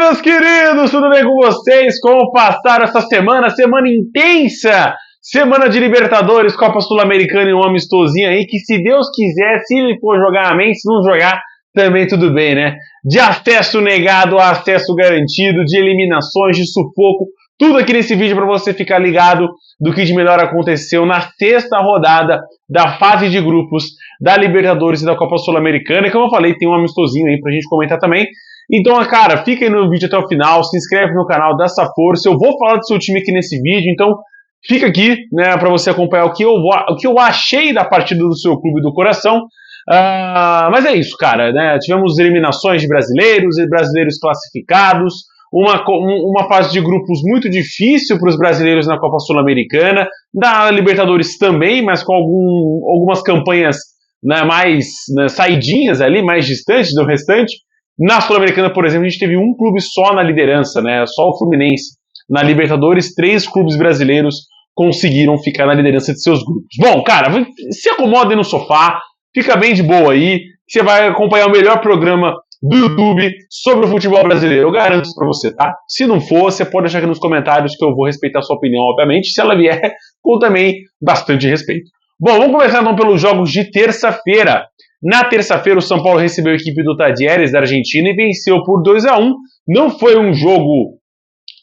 meus queridos, tudo bem com vocês? Como passaram essa semana? Semana intensa! Semana de Libertadores, Copa Sul-Americana e um amistosinho aí que, se Deus quiser, se ele for jogar, amém. Se não jogar, também tudo bem, né? De acesso negado a acesso garantido, de eliminações, de sufoco, tudo aqui nesse vídeo para você ficar ligado do que de melhor aconteceu na sexta rodada da fase de grupos da Libertadores e da Copa Sul-Americana. E como eu falei, tem um amistosinho aí pra gente comentar também. Então, cara, fica aí no vídeo até o final, se inscreve no canal, dá essa força. Eu vou falar do seu time aqui nesse vídeo, então fica aqui, né, para você acompanhar o que eu achei da partida do seu clube do coração. Mas é isso, cara, né? Tivemos eliminações de brasileiros classificados, uma fase de grupos muito difícil para os brasileiros na Copa Sul-Americana, da Libertadores também, mas com algumas campanhas, né, mais, né, saidinhas ali, mais distantes do restante. Na Sul-Americana, por exemplo, a gente teve um clube só na liderança, né, só o Fluminense. Na Libertadores, 3 clubes brasileiros conseguiram ficar na liderança de seus grupos. Bom, cara, se acomode no sofá, fica bem de boa aí, você vai acompanhar o melhor programa do YouTube sobre o futebol brasileiro. Eu garanto isso pra você, tá? Se não for, você pode deixar aqui nos comentários que eu vou respeitar a sua opinião, obviamente. Se ela vier, com também bastante respeito. Bom, vamos começar então pelos jogos de terça-feira. Na terça-feira, o São Paulo recebeu a equipe do Talleres da Argentina e venceu por 2-1. Não foi um jogo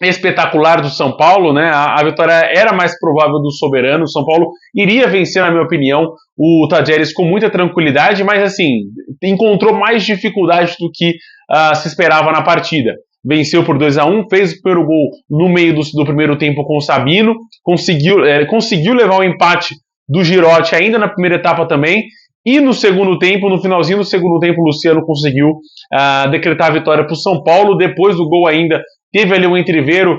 espetacular do São Paulo, né? A vitória era mais provável do soberano. O São Paulo iria vencer, na minha opinião, o Talleres com muita tranquilidade, mas assim, encontrou mais dificuldade do que se esperava na partida. Venceu por 2-1, fez o primeiro gol no meio do primeiro tempo com o Sabino, conseguiu levar o empate do Girotti ainda na primeira etapa também, e no segundo tempo, no finalzinho do segundo tempo, o Luciano conseguiu decretar a vitória para o São Paulo. Depois do gol ainda teve ali um entreveiro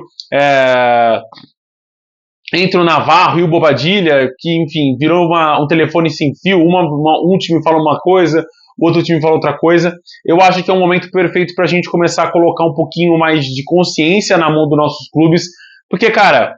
entre o Navarro e o Bobadilla, que, enfim, virou um telefone sem fio. Um time fala uma coisa, o outro time fala outra coisa. Eu acho que é um momento perfeito para a gente começar a colocar um pouquinho mais de consciência na mão dos nossos clubes, porque, cara,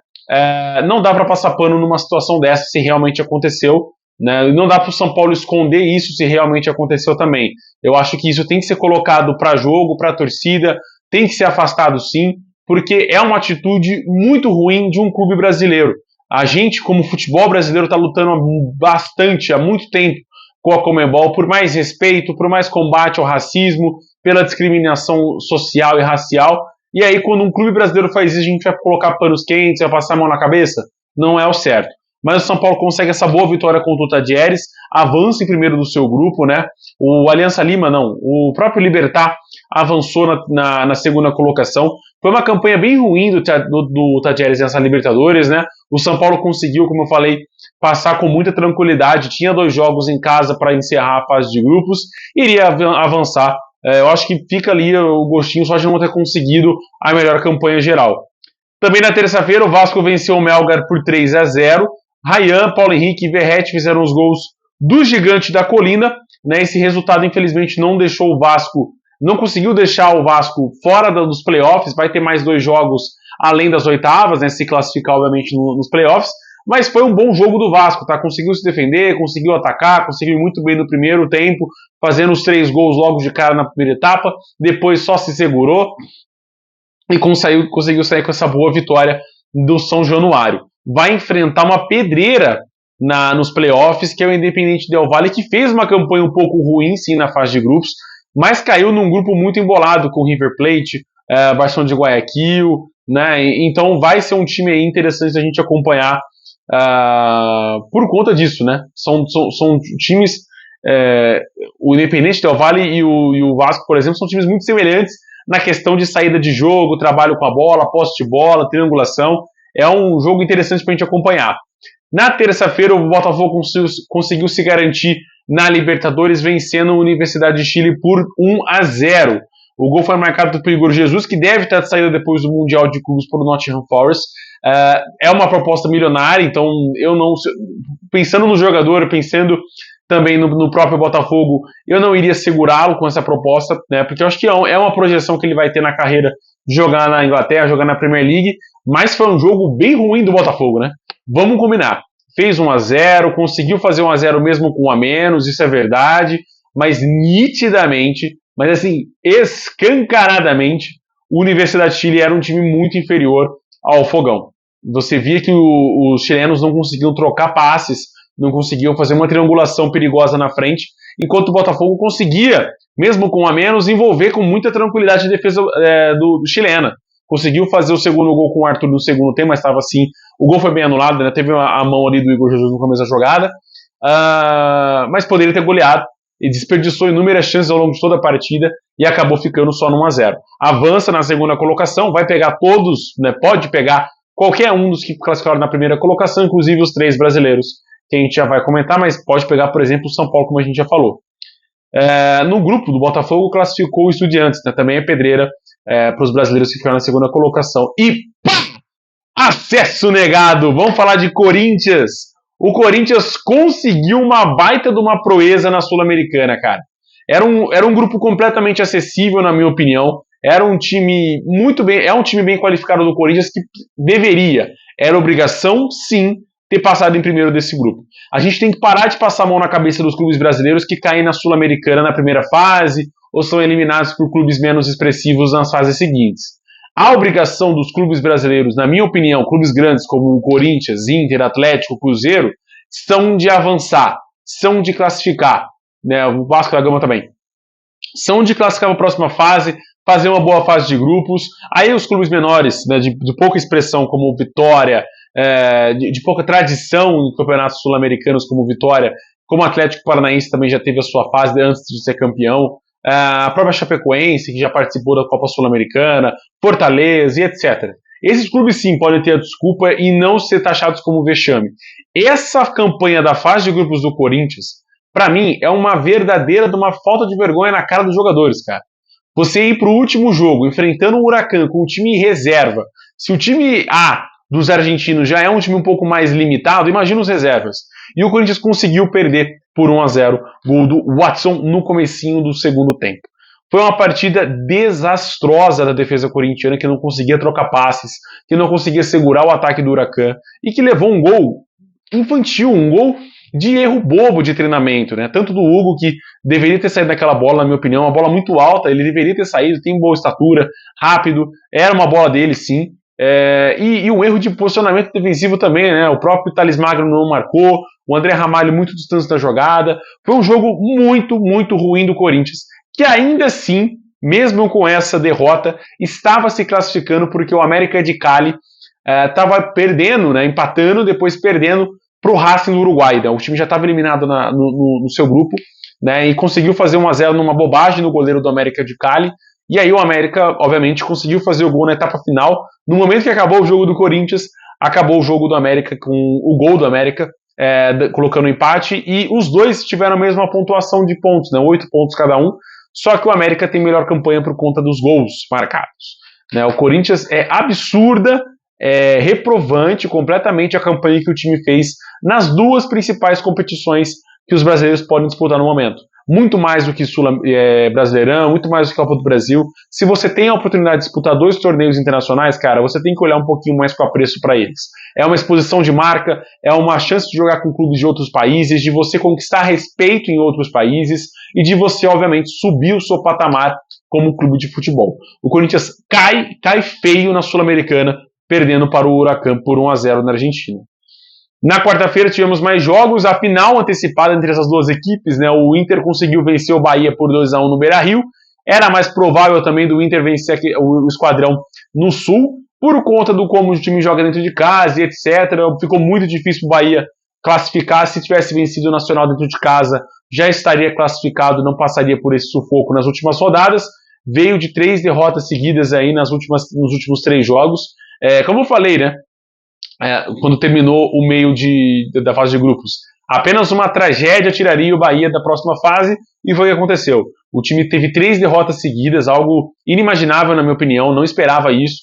não dá para passar pano numa situação dessa se realmente aconteceu, né? Não dá para o São Paulo esconder isso se realmente aconteceu também. Eu acho que isso tem que ser colocado para jogo, para a torcida, tem que ser afastado sim, porque é uma atitude muito ruim de um clube brasileiro. A gente, como futebol brasileiro, está lutando bastante, há muito tempo, com a Conmebol, por mais respeito, por mais combate ao racismo, pela discriminação social e racial. E aí, quando um clube brasileiro faz isso, a gente vai colocar panos quentes, vai passar a mão na cabeça? Não é o certo. Mas o São Paulo consegue essa boa vitória contra o Talleres, avança em primeiro do seu grupo, né? O Aliança Lima, não, o próprio Libertad avançou na segunda colocação. Foi uma campanha bem ruim do Talleres nessa Libertadores, né? O São Paulo conseguiu, como eu falei, passar com muita tranquilidade, tinha 2 jogos em casa para encerrar a fase de grupos, iria avançar. Eu acho que fica ali o gostinho só de não ter conseguido a melhor campanha geral. Também na terça-feira, o Vasco venceu o Melgar por 3-0. Rayan, Paulo Henrique e Verratti fizeram os gols do Gigante da Colina, né? Esse resultado, infelizmente, não conseguiu deixar o Vasco fora dos playoffs. Vai ter mais 2 jogos além das oitavas, né? Se classificar, obviamente, nos playoffs. Mas foi um bom jogo do Vasco, tá? Conseguiu se defender, conseguiu atacar, conseguiu muito bem no primeiro tempo, fazendo os 3 gols logo de cara na primeira etapa. Depois só se segurou e conseguiu sair com essa boa vitória do São Januário. Vai enfrentar uma pedreira nos playoffs, que é o Independiente Del Valle, que fez uma campanha um pouco ruim, sim, na fase de grupos, mas caiu num grupo muito embolado com o River Plate, Barcelona de Guayaquil, né? Então vai ser um time aí interessante a gente acompanhar por conta disso, né? São times, o Independiente Del Valle e o Vasco, por exemplo, são times muito semelhantes na questão de saída de jogo, trabalho com a bola, posse de bola, triangulação. É um jogo interessante para a gente acompanhar. Na terça-feira, o Botafogo conseguiu se garantir na Libertadores, vencendo a Universidade de Chile por 1-0. O gol foi marcado pelo Igor Jesus, que deve estar de saída depois do Mundial de Clubes por Nottingham Forest. É uma proposta milionária, então pensando no jogador, pensando também no próprio Botafogo, eu não iria segurá-lo com essa proposta, né, porque eu acho que é uma projeção que ele vai ter na carreira de jogar na Inglaterra, jogar na Premier League, mas foi um jogo bem ruim do Botafogo, né? Vamos combinar. Fez 1-0, conseguiu fazer 1-0 mesmo com 1 a menos, isso é verdade, mas nitidamente, mas assim, escancaradamente, o Universidade de Chile era um time muito inferior ao Fogão. Você via que os chilenos não conseguiam trocar passes, não conseguiam fazer uma triangulação perigosa na frente, enquanto o Botafogo conseguia, mesmo com um a menos, envolver com muita tranquilidade a defesa do chilena. Conseguiu fazer o segundo gol com o Arthur no segundo tempo, mas estava assim. O gol foi bem anulado, né? Teve a mão ali do Igor Jesus no começo da jogada, mas poderia ter goleado. E desperdiçou inúmeras chances ao longo de toda a partida e acabou ficando só no 1-0. Avança na segunda colocação, vai pegar todos, né? Pode pegar qualquer um dos que classificaram na primeira colocação, inclusive os 3 brasileiros, que a gente já vai comentar, mas pode pegar, por exemplo, o São Paulo, como a gente já falou. No grupo do Botafogo classificou o Estudiantes, né? Também é pedreira para os brasileiros que ficaram na segunda colocação. E pá! Acesso negado! Vamos falar de Corinthians. O Corinthians conseguiu uma baita de uma proeza na Sul-Americana, cara. Era um grupo completamente acessível, na minha opinião. Era um time muito bem... É um time bem qualificado do Corinthians que deveria, era obrigação, sim, ter passado em primeiro desse grupo. A gente tem que parar de passar a mão na cabeça dos clubes brasileiros que caem na Sul-Americana na primeira fase ou são eliminados por clubes menos expressivos nas fases seguintes. A obrigação dos clubes brasileiros, na minha opinião, clubes grandes como o Corinthians, Inter, Atlético, Cruzeiro, são de avançar, são de classificar, né? O Vasco da Gama também. São de classificar para a próxima fase, fazer uma boa fase de grupos. Aí os clubes menores, né, de pouca expressão, como Vitória, de pouca tradição em campeonatos sul-americanos como Vitória, como o Atlético Paranaense também já teve a sua fase antes de ser campeão, a própria Chapecoense, que já participou da Copa Sul-Americana, Fortaleza e etc. Esses clubes sim podem ter a desculpa e não ser taxados como vexame. Essa campanha da fase de grupos do Corinthians, para mim, é uma verdadeira de uma falta de vergonha na cara dos jogadores, cara. Você ir pro último jogo enfrentando o Huracan com o time em reserva. Se o time A dos argentinos já é um time um pouco mais limitado, imagina os reservas. E o Corinthians conseguiu perder por 1-0, gol do Watson no comecinho do segundo tempo. Foi uma partida desastrosa da defesa corintiana, que não conseguia trocar passes, que não conseguia segurar o ataque do Huracan, e que levou um gol infantil, um gol de erro bobo de treinamento, né? Tanto do Hugo, que deveria ter saído daquela bola, na minha opinião, uma bola muito alta, ele deveria ter saído, tem boa estatura, rápido, era uma bola dele, sim. E um erro de posicionamento defensivo também, né? O próprio Thales Magno não marcou, o André Ramalho muito distante da jogada. Foi um jogo muito, muito ruim do Corinthians, que ainda assim, mesmo com essa derrota, estava se classificando porque o América de Cali estava perdendo, né? Empatando, depois perdendo para o Racing do Uruguai. Né? O time já estava eliminado no seu grupo, né? E conseguiu fazer 1-0 numa bobagem no goleiro do América de Cali. E aí o América, obviamente, conseguiu fazer o gol na etapa final. No momento que acabou o jogo do Corinthians, acabou o jogo do América com o gol do América, colocando empate. E os dois tiveram a mesma pontuação de pontos, né? 8 pontos cada um. Só que o América tem melhor campanha por conta dos gols marcados. Né? O Corinthians é absurda, reprovante completamente a campanha que o time fez nas duas principais competições que os brasileiros podem disputar no momento. Muito mais do que Brasileirão, muito mais do que Copa do Brasil. Se você tem a oportunidade de disputar 2 torneios internacionais, cara, você tem que olhar um pouquinho mais com apreço para eles. É uma exposição de marca, é uma chance de jogar com clubes de outros países, de você conquistar respeito em outros países e de você, obviamente, subir o seu patamar como clube de futebol. O Corinthians cai feio na Sul-Americana, perdendo para o Huracan por 1-0 na Argentina. Na quarta-feira tivemos mais jogos, a final antecipada entre essas duas equipes, né? O Inter conseguiu vencer o Bahia por 2-1 no Beira-Rio. Era mais provável também do Inter vencer o Esquadrão no Sul, por conta do como o time joga dentro de casa e etc. Ficou muito difícil o Bahia classificar. Se tivesse vencido o Nacional dentro de casa, já estaria classificado, não passaria por esse sufoco nas últimas rodadas. Veio de 3 derrotas seguidas aí nos últimos 3 jogos. Como eu falei, né? Quando terminou o meio da fase de grupos, apenas uma tragédia tiraria o Bahia da próxima fase, e foi o que aconteceu. O time teve 3 derrotas seguidas, algo inimaginável na minha opinião, não esperava isso.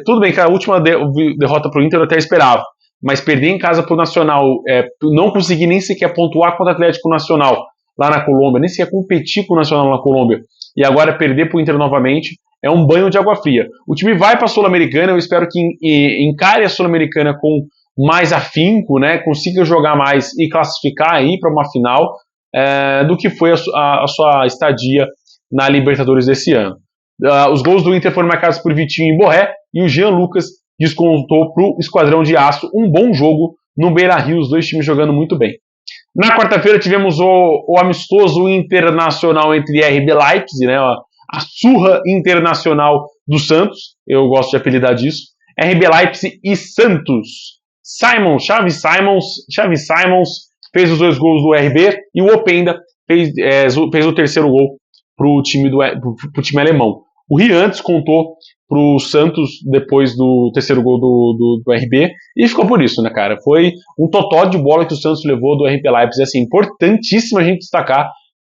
Tudo bem que a última derrota para o Inter eu até esperava, mas perder em casa para o Nacional, não conseguir nem sequer pontuar contra o Atlético Nacional lá na Colômbia, nem sequer competir com o Nacional na Colômbia, e agora perder para o Inter novamente, é um banho de água fria. O time vai para a Sul-Americana, eu espero que encare a Sul-Americana com mais afinco, né, consiga jogar mais e classificar aí para uma final do que foi a sua estadia na Libertadores desse ano. Os gols do Inter foram marcados por Vitinho e Borré, e o Jean Lucas descontou para o Esquadrão de Aço. Um bom jogo no Beira-Rio, os dois times jogando muito bem. Na quarta-feira tivemos o amistoso internacional entre RB Leipzig, né, a surra internacional do Santos, eu gosto de apelidar disso, RB Leipzig e Santos. Xavi Simons fez os 2 gols do RB e o Openda fez o terceiro gol pro time alemão. O Rian descontou pro Santos depois do terceiro gol do RB e ficou por isso, né, cara? Foi um totó de bola que o Santos levou do RB Leipzig, assim, importantíssimo a gente destacar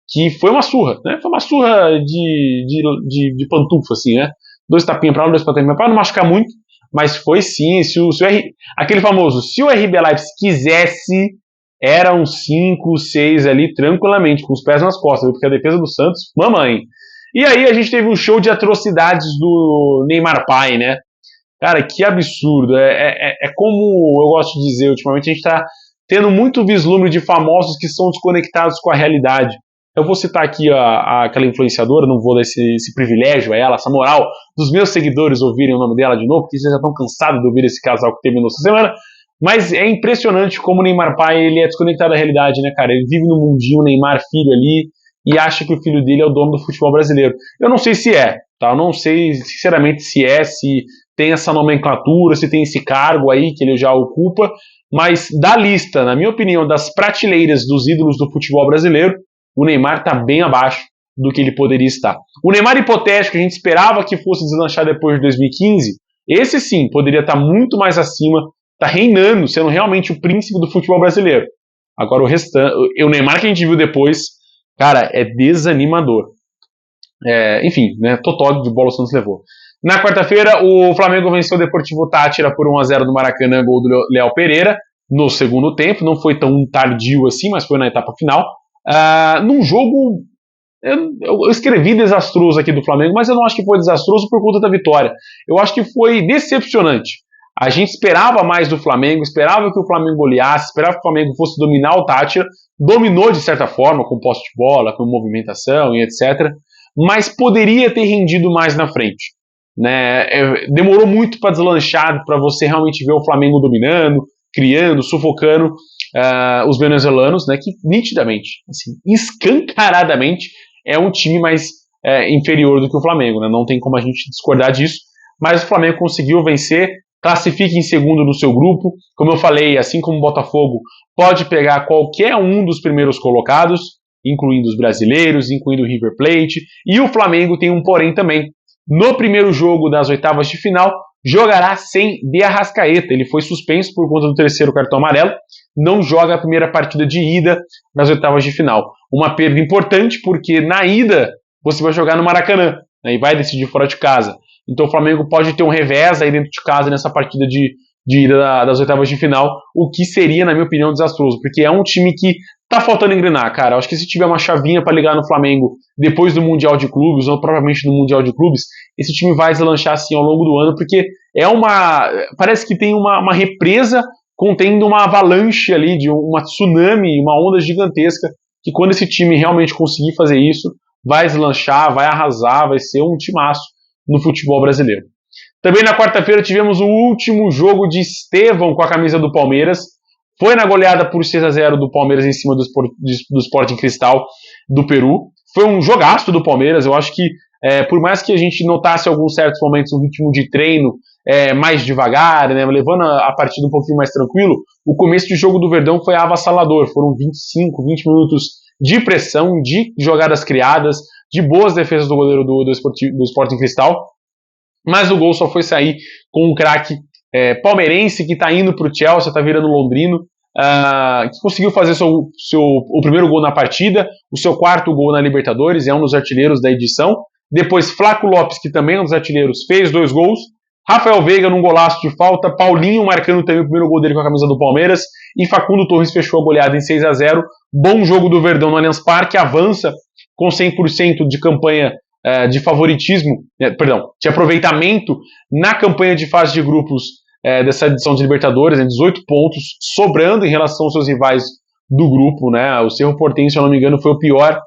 que foi uma surra, né? Foi uma surra de pantufa, assim, né? 2 tapinhas pra lá, 2 tapinhas pra lá, não machucar muito, mas foi sim, aquele famoso, se o RB Leipzig quisesse, era um 5, 6 ali, tranquilamente, com os pés nas costas, porque a defesa do Santos, mamãe. E aí a gente teve um show de atrocidades do Neymar pai, né? Cara, que absurdo. É como eu gosto de dizer, ultimamente a gente tá tendo muito vislumbre de famosos que são desconectados com a realidade. Eu vou citar aqui aquela influenciadora, não vou dar esse privilégio a ela, essa moral dos meus seguidores ouvirem o nome dela de novo, porque vocês já estão cansados de ouvir esse casal que terminou essa semana. Mas é impressionante como o Neymar pai, ele é desconectado da realidade, né, cara? Ele vive no mundinho, Neymar filho ali, e acha que o filho dele é o dono do futebol brasileiro. Eu não sei se é, tá? Eu não sei, sinceramente, se tem essa nomenclatura, se tem esse cargo aí que ele já ocupa, mas da lista, na minha opinião, das prateleiras dos ídolos do futebol brasileiro, o Neymar está bem abaixo do que ele poderia estar. O Neymar hipotético, que a gente esperava que fosse deslanchar depois de 2015, esse sim, poderia estar muito mais acima, está reinando, sendo realmente o príncipe do futebol brasileiro. Agora o restante, o Neymar que a gente viu depois, cara, é desanimador. Enfim, né, totó de bola o Santos levou. Na quarta-feira, o Flamengo venceu o Deportivo Táchira por 1-0 no Maracanã, gol do Léo Pereira, no segundo tempo, não foi tão tardio assim, mas foi na etapa final. Num jogo, eu escrevi desastroso aqui do Flamengo, mas eu não acho que foi desastroso por conta da vitória. Eu acho que foi decepcionante. A gente esperava mais do Flamengo, esperava que o Flamengo goleasse, esperava que o Flamengo fosse dominar o Táchira, dominou de certa forma, com posse de bola, com movimentação e etc., mas poderia ter rendido mais na frente. Né? Demorou muito para deslanchar, para você realmente ver o Flamengo dominando, criando, sufocando os venezuelanos, né, que nitidamente, assim, escancaradamente, é um time mais inferior do que o Flamengo. Né? Não tem como a gente discordar disso, mas o Flamengo conseguiu vencer, classifica em segundo no seu grupo. Como eu falei, assim como o Botafogo, pode pegar qualquer um dos primeiros colocados, incluindo os brasileiros, incluindo o River Plate, e o Flamengo tem um porém também. No primeiro jogo das oitavas de final, jogará sem De Arrascaeta. Ele foi suspenso por conta do terceiro cartão amarelo, não joga a primeira partida de ida das oitavas de final. Uma perda importante, porque na ida você vai jogar no Maracanã, né, e vai decidir fora de casa. Então o Flamengo pode ter um revés aí dentro de casa nessa partida de ida das oitavas de final, o que seria, na minha opinião, desastroso, porque é um time que tá faltando engrenar, cara. Eu acho que se tiver uma chavinha para ligar no Flamengo depois do Mundial de Clubes, ou provavelmente no Mundial de Clubes, esse time vai deslanchar assim ao longo do ano, porque parece que tem uma represa contendo uma avalanche ali, de uma tsunami, uma onda gigantesca, que quando esse time realmente conseguir fazer isso, vai deslanchar, vai arrasar, vai ser um timaço no futebol brasileiro. Também na quarta-feira tivemos o último jogo de Estevão com a camisa do Palmeiras. Foi na goleada por 6-0 do Palmeiras em cima do Sporting Cristal do Peru. Foi um jogaço do Palmeiras. Eu acho que, por mais que a gente notasse alguns certos momentos um ritmo de treino mais devagar, né, levando a partida um pouquinho mais tranquilo, o começo de jogo do Verdão foi avassalador. Foram 25, 20 minutos de pressão, de jogadas criadas, de boas defesas do goleiro do Sporting Cristal. Mas o gol só foi sair com um craque palmeirense que está indo para o Chelsea, está virando londrino, que conseguiu fazer o primeiro gol na partida, o seu quarto gol na Libertadores, é um dos artilheiros da edição. Depois Flaco Lopes, que também é um dos artilheiros, fez 2 gols. Rafael Veiga num golaço de falta, Paulinho marcando também o primeiro gol dele com a camisa do Palmeiras, e Facundo Torres fechou a goleada em 6-0. Bom jogo do Verdão no Allianz Parque, avança com 100% de campanha de favoritismo, de aproveitamento na campanha de fase de grupos dessa edição de Libertadores, 18 pontos, sobrando em relação aos seus rivais do grupo, né? O Cerro Porteño, se eu não me engano, foi o pior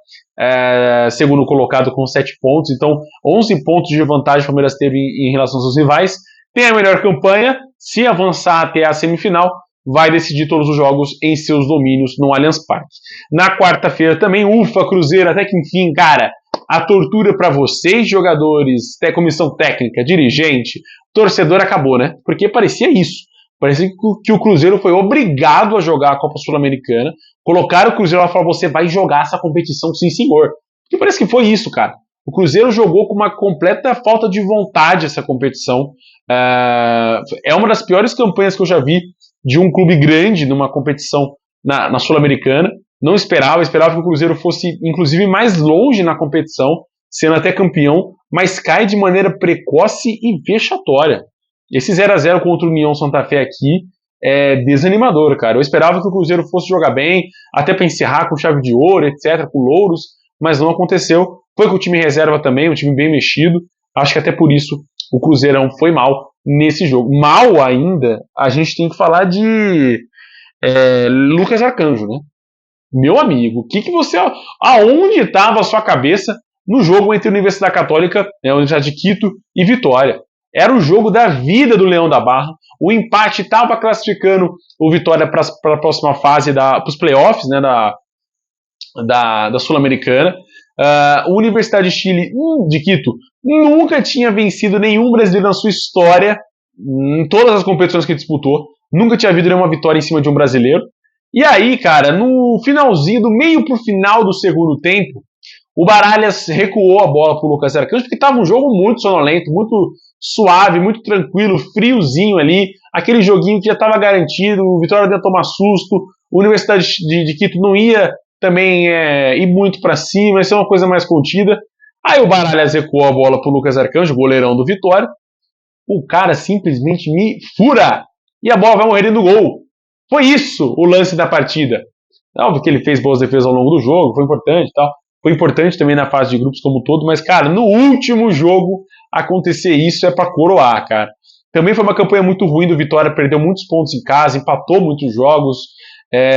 segundo colocado com 7 pontos, então 11 pontos de vantagem o Palmeiras teve em relação aos seus rivais, tem a melhor campanha, se avançar até a semifinal, vai decidir todos os jogos em seus domínios no Allianz Parque. Na quarta-feira também, ufa, Cruzeiro, até que enfim, cara, a tortura para vocês, jogadores, até comissão técnica, dirigente, torcedor, acabou, né? Porque parecia isso. Parecia que o Cruzeiro foi obrigado a jogar a Copa Sul-Americana. Colocaram o Cruzeiro lá e falaram: você vai jogar essa competição, sim senhor. Porque parece que foi isso, cara. O Cruzeiro jogou com uma completa falta de vontade essa competição. É uma das piores campanhas que eu já vi de um clube grande numa competição na Sul-Americana. Não esperava que o Cruzeiro fosse, inclusive, mais longe na competição, sendo até campeão, mas cai de maneira precoce e vexatória. Esse 0x0 contra o União Santa Fé aqui é desanimador, cara. Eu esperava que o Cruzeiro fosse jogar bem, até para encerrar com chave de ouro, etc., com louros, mas não aconteceu. Foi com o time reserva também, um time bem mexido. Acho que até por isso o Cruzeirão foi mal nesse jogo. Mal ainda, a gente tem que falar de Lucas Arcanjo, né? Meu amigo, aonde estava a sua cabeça no jogo entre a Universidade Católica, a Universidade de Quito e Vitória? Era o jogo da vida do Leão da Barra. O empate estava classificando o Vitória para a próxima fase, para os playoffs, né, da Sul-Americana. A Universidade de Chile, de Quito, nunca tinha vencido nenhum brasileiro na sua história, em todas as competições que disputou. Nunca tinha havido nenhuma vitória em cima de um brasileiro. E aí, cara, no finalzinho, do meio pro final do segundo tempo, o Baralhas recuou a bola pro Lucas Arcanjo, porque estava um jogo muito sonolento, muito suave, muito tranquilo, friozinho ali, aquele joguinho que já estava garantido, o Vitória ia tomar susto, a Universidade de Quito não ia também ir muito para cima, isso é uma coisa mais contida. Aí o Baralhas recuou a bola pro Lucas Arcanjo, goleirão do Vitória, o cara simplesmente me fura, e a bola vai morrer no gol. Foi isso o lance da partida. Óbvio que ele fez boas defesas ao longo do jogo, foi importante e tal. Foi importante também na fase de grupos como um todo, mas, cara, no último jogo acontecer isso é pra coroar, cara. Também foi uma campanha muito ruim do Vitória, perdeu muitos pontos em casa, empatou muitos jogos.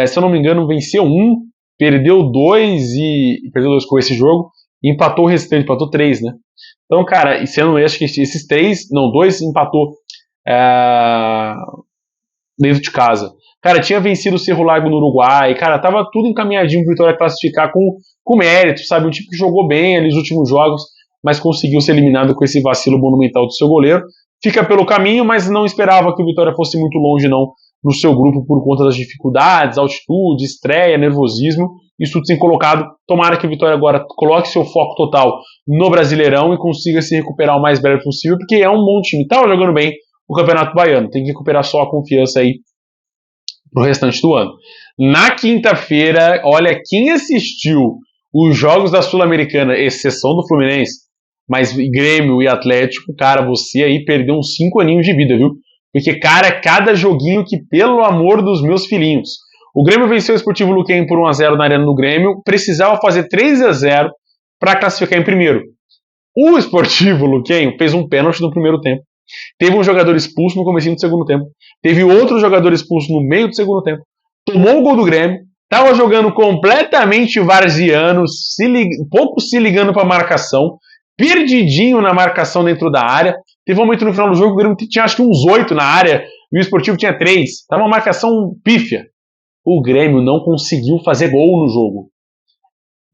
Se eu não me engano, venceu perdeu dois com esse jogo, e empatou o restante, empatou 3, né? Então, cara, acho que esses 2 empatou dentro de casa. Cara, tinha vencido o Cerro Largo no Uruguai, cara, tava tudo encaminhadinho pro Vitória classificar com mérito, sabe? Um time que jogou bem ali nos últimos jogos, mas conseguiu ser eliminado com esse vacilo monumental do seu goleiro. Fica pelo caminho, mas não esperava que o Vitória fosse muito longe, não, no seu grupo, por conta das dificuldades, altitude, estreia, nervosismo. Isso tudo sem colocado. Tomara que o Vitória agora coloque seu foco total no Brasileirão e consiga se recuperar o mais breve possível, porque é um bom time. Tava jogando bem o Campeonato Baiano, tem que recuperar só a confiança aí pro restante do ano. Na quinta-feira, olha, quem assistiu os jogos da Sul-Americana, exceção do Fluminense, mas Grêmio e Atlético, cara, você aí perdeu uns 5 aninhos de vida, viu? Porque, cara, cada joguinho que, pelo amor dos meus filhinhos. O Grêmio venceu o Sportivo Luquenho por 1x0 na Arena do Grêmio, precisava fazer 3x0 para classificar em primeiro. O Sportivo Luquenho fez um pênalti no primeiro tempo. Teve um jogador expulso no comecinho do segundo tempo. Teve outro jogador expulso no meio do segundo tempo. Tomou o gol do Grêmio. Estava jogando completamente varziano, pouco se ligando para a marcação. Perdidinho na marcação dentro da área. Teve um momento no final do jogo que o Grêmio tinha acho que uns 8 na área e o Sportivo tinha 3. Estava uma marcação pífia. O Grêmio não conseguiu fazer gol no jogo.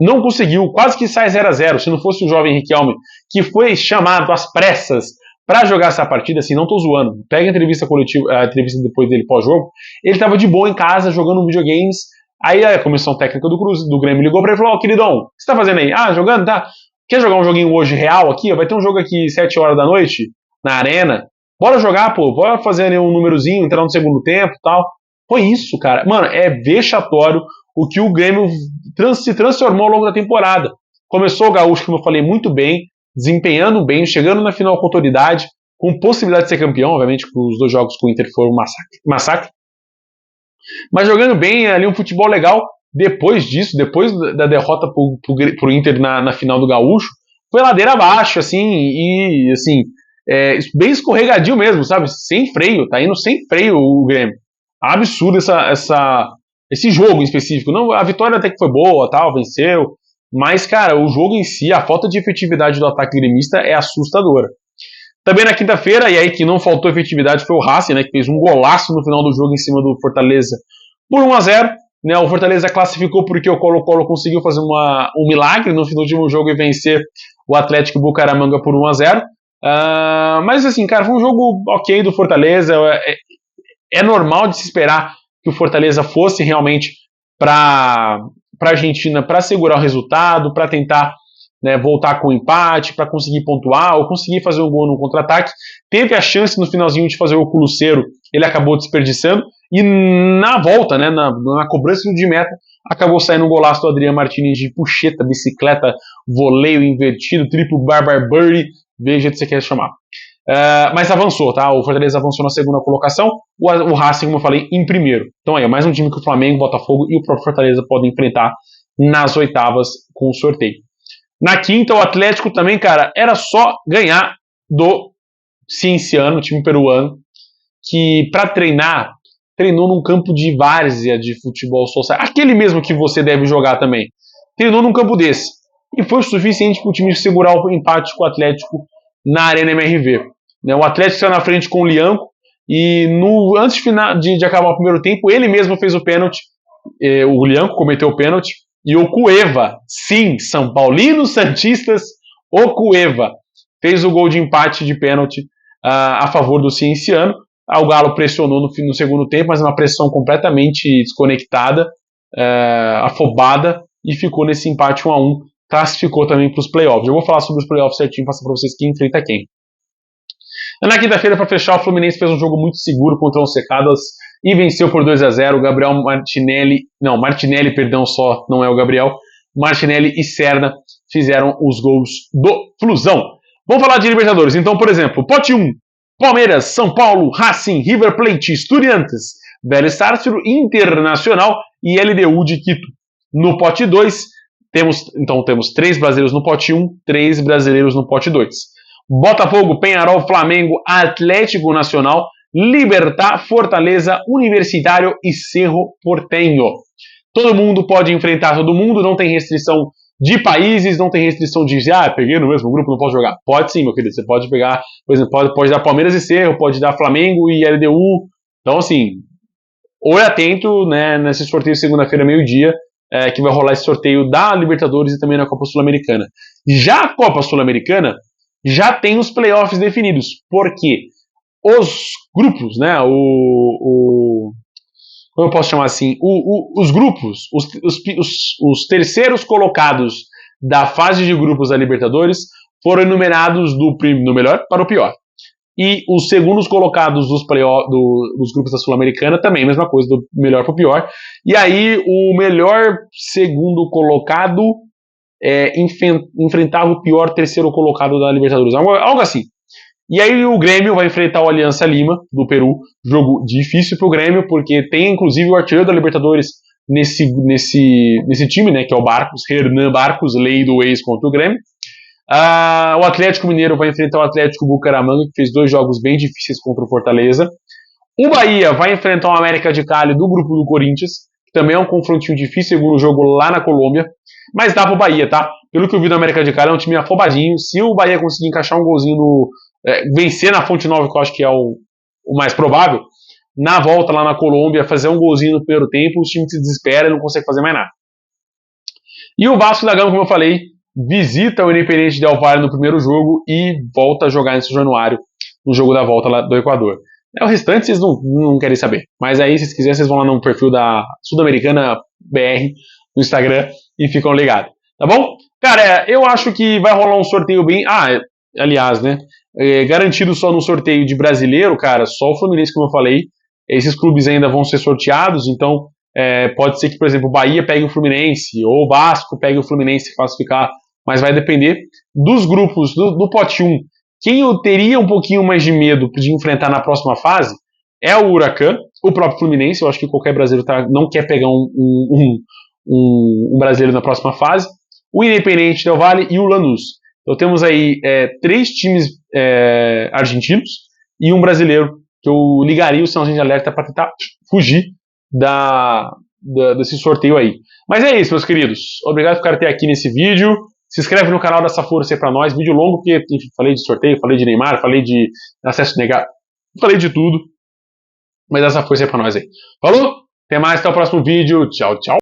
Não conseguiu, quase que sai 0x0. Se não fosse o jovem Riquelme, que foi chamado às pressas para jogar essa partida, assim, não tô zoando. Pega a entrevista coletiva, a entrevista depois dele pós-jogo. Ele tava de boa em casa, jogando videogames. Aí a comissão técnica do Grêmio ligou pra ele e falou: queridão, o que você tá fazendo aí? Ah, jogando? Tá. Quer jogar um joguinho hoje real aqui? Vai ter um jogo aqui 7 horas da noite, na arena. Bora jogar, pô. Bora fazer ali um númerozinho, entrar no segundo tempo e tal. Foi isso, cara. Mano, é vexatório o que o Grêmio se transformou ao longo da temporada. Começou o Gaúcho, como eu falei, muito bem, desempenhando bem, chegando na final com autoridade, com possibilidade de ser campeão, obviamente, porque os 2 jogos com o Inter foram um massacre. Mas jogando bem, ali um futebol legal. Depois disso, depois da derrota pro Inter na final do Gaúcho, foi ladeira abaixo, assim, e assim, bem escorregadio mesmo, sabe? Sem freio, tá indo sem freio o Grêmio. Absurdo essa esse jogo em específico. Não, a vitória até que foi boa, tal, venceu, mas, cara, o jogo em si, a falta de efetividade do ataque gremista é assustadora. Também na quinta-feira, e aí que não faltou efetividade, foi o Racing, né, que fez um golaço no final do jogo em cima do Fortaleza por 1-0. Né, o Fortaleza classificou porque o Colo-Colo conseguiu fazer um milagre no último jogo e vencer o Atlético Bucaramanga por 1-0. Mas assim, cara, foi um jogo ok do Fortaleza. É normal de se esperar que o Fortaleza fosse realmente para a Argentina para segurar o resultado, para tentar, né, voltar com o empate, para conseguir pontuar ou conseguir fazer um gol no contra-ataque. Teve a chance no finalzinho de fazer o gol com o Lucero, ele acabou desperdiçando, e na volta, né, na cobrança de meta, acabou saindo um golaço do Adriano Martínez de puxeta, bicicleta, voleio invertido, triplo barbar birdie, veja o que você quer chamar. Mas avançou, tá? O Fortaleza avançou na segunda colocação, o Racing, como eu falei, em primeiro. Então aí, é mais um time que o Flamengo, Botafogo e o próprio Fortaleza podem enfrentar nas oitavas com o sorteio. Na quinta, o Atlético também, cara, era só ganhar do Cienciano, time peruano, que para treinar, treinou num campo de várzea de futebol social, aquele mesmo que você deve jogar também. Treinou num campo desse. E foi o suficiente para o time segurar o empate com o Atlético na Arena MRV. O Atlético está na frente com o Lianco, e antes de acabar o primeiro tempo, ele mesmo fez o pênalti. O Lianco cometeu o pênalti, e o Cueva, sim, São Paulinos Santistas, o Cueva fez o gol de empate de pênalti a favor do Cienciano. O Galo pressionou no segundo tempo, mas uma pressão completamente desconectada, afobada, e ficou nesse empate 1-1. Classificou também para os playoffs. Eu vou falar sobre os playoffs certinho, passar para vocês quem enfrenta quem. Na quinta-feira, para fechar, o Fluminense fez um jogo muito seguro contra o Once Caldas e venceu por 2-0. O Gabriel Martinelli, perdão, só não é o Gabriel. Martinelli e Serna fizeram os gols do Flusão. Vamos falar de Libertadores. Então, por exemplo, pote 1, Palmeiras, São Paulo, Racing, River Plate, Estudiantes, Vélez Sarsfield, Internacional e LDU de Quito. No pote 2, temos 3 brasileiros no pote 1, 3 brasileiros no pote 2. Botafogo, Peñarol, Flamengo, Atlético Nacional, Libertad, Fortaleza, Universitário e Cerro Porteño. Todo mundo pode enfrentar todo mundo, não tem restrição de países, não tem restrição de peguei no mesmo grupo, não posso jogar. Pode sim, meu querido, você pode pegar, por exemplo, pode dar Palmeiras e Cerro, pode dar Flamengo e LDU. Então, assim, olhe atento, né, nesse sorteio segunda-feira, meio-dia, que vai rolar esse sorteio da Libertadores e também na Copa Sul-Americana. Já a Copa Sul-Americana já tem os playoffs definidos, porque os grupos, né, como eu posso chamar assim, os grupos, os terceiros colocados da fase de grupos da Libertadores foram enumerados do melhor para o pior. E os segundos colocados dos grupos da Sul-Americana também, mesma coisa, do melhor para o pior. E aí o melhor segundo colocado enfrentava o pior terceiro colocado da Libertadores. Algo assim. E aí o Grêmio vai enfrentar o Alianza Lima, do Peru. Jogo difícil pro Grêmio, porque tem inclusive o artilheiro da Libertadores nesse time, né, que é o Barcos, Hernan Barcos, lei do ex contra o Grêmio. O Atlético Mineiro vai enfrentar o Atlético Bucaramanga, que fez 2 jogos bem difíceis contra o Fortaleza. O Bahia vai enfrentar o América de Cali do grupo do Corinthians, que também é um confrontinho difícil, segundo jogo lá na Colômbia. Mas dá pro Bahia, tá? Pelo que eu vi do América de Cali, é um time afobadinho. Se o Bahia conseguir encaixar um golzinho vencer na Fonte Nova, que eu acho que é o mais provável, na volta lá na Colômbia, fazer um golzinho no primeiro tempo, o time se desespera e não consegue fazer mais nada. E o Vasco da Gama, como eu falei, visita o Independente Del Valle no primeiro jogo e volta a jogar em São Januário, no jogo da volta lá do Equador. O restante vocês não querem saber. Mas aí, se vocês quiserem, vocês vão lá no perfil da Sul-Americana BR no Instagram e ficam ligados. Tá bom? Cara, eu acho que vai rolar um sorteio bem... aliás, né? Garantido só no sorteio de brasileiro, cara, só o Fluminense, como eu falei. Esses clubes ainda vão ser sorteados, então pode ser que, por exemplo, o Bahia pegue o Fluminense, ou o Vasco pegue o Fluminense e classificar, mas vai depender dos grupos, do pote 1. Quem eu teria um pouquinho mais de medo de enfrentar na próxima fase é o Huracan, o próprio Fluminense. Eu acho que qualquer brasileiro não quer pegar um brasileiro na próxima fase. O Independente Del Valle e o Lanús. Então temos aí 3 times argentinos e um brasileiro, que eu ligaria o sinalzinho de alerta para tentar fugir desse sorteio aí. Mas é isso, meus queridos. Obrigado por ficar até aqui nesse vídeo. Se inscreve no canal, dá essa força aí pra nós. Vídeo longo, porque enfim, falei de sorteio, falei de Neymar, falei de acesso negado, falei de tudo. Mas dá essa força aí pra nós aí. Falou? Até mais, até o próximo vídeo. Tchau, tchau.